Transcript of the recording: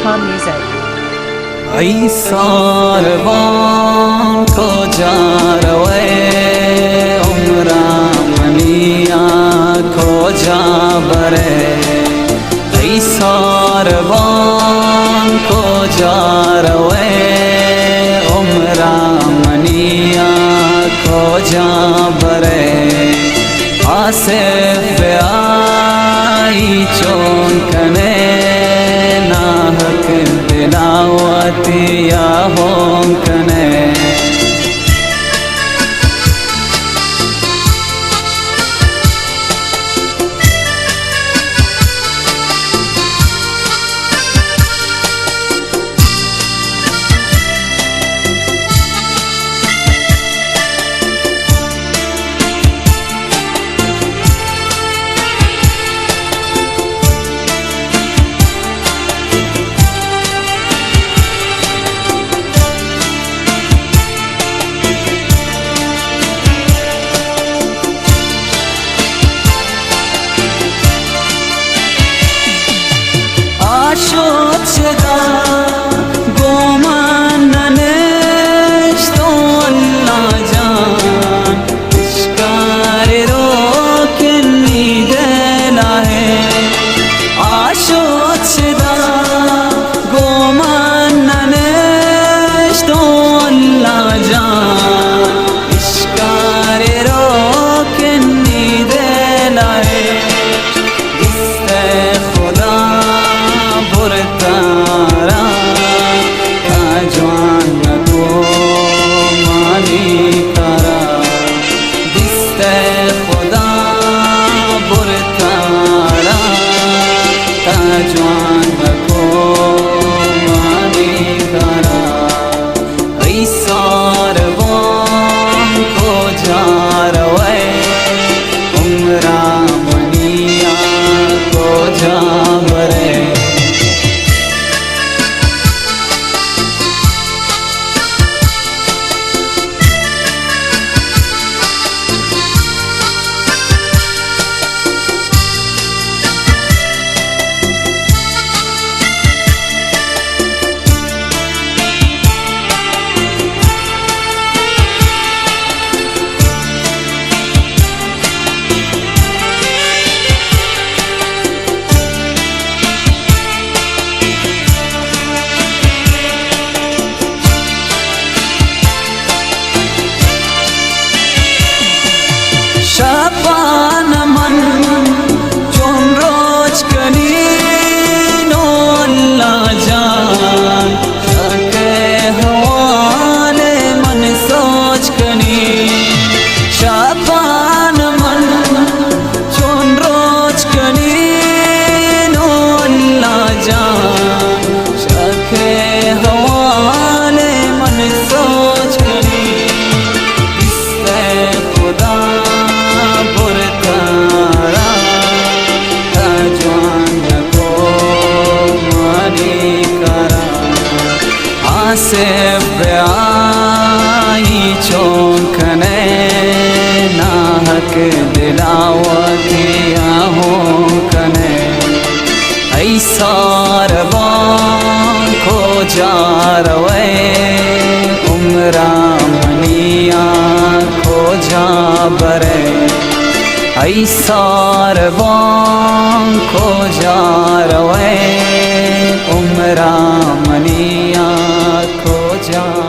Calm Music. ای ساربان کجا روی عمرم منیا کجا بره ای ساربان کجا روی عمرم منیا کجا بره آصف آئی چون کنے ناحق دلاوتی یا ہوں کنے شد شدا گمان ننشت والله جان اشکار رو کنی دلا ہے آشد شدا گمان ننشت والله جان اشکار رو کنی دلا ہے جوان کو مانی کرا ای ساربان کو جا روے عمرم منیا کو جا برے شبان من چون روز کنین والله جان شک حوال من سوچ کنین شبان من چون روز کنین والله جان شک حوال من سوچ کنین خدا آصف آئی چونکنے ناحق دلاوتی آہوں کنے ای ساربان کو جا روے عمرم منیا کو جا برے ای ساربان کو جا روے عمرم منیا کو جا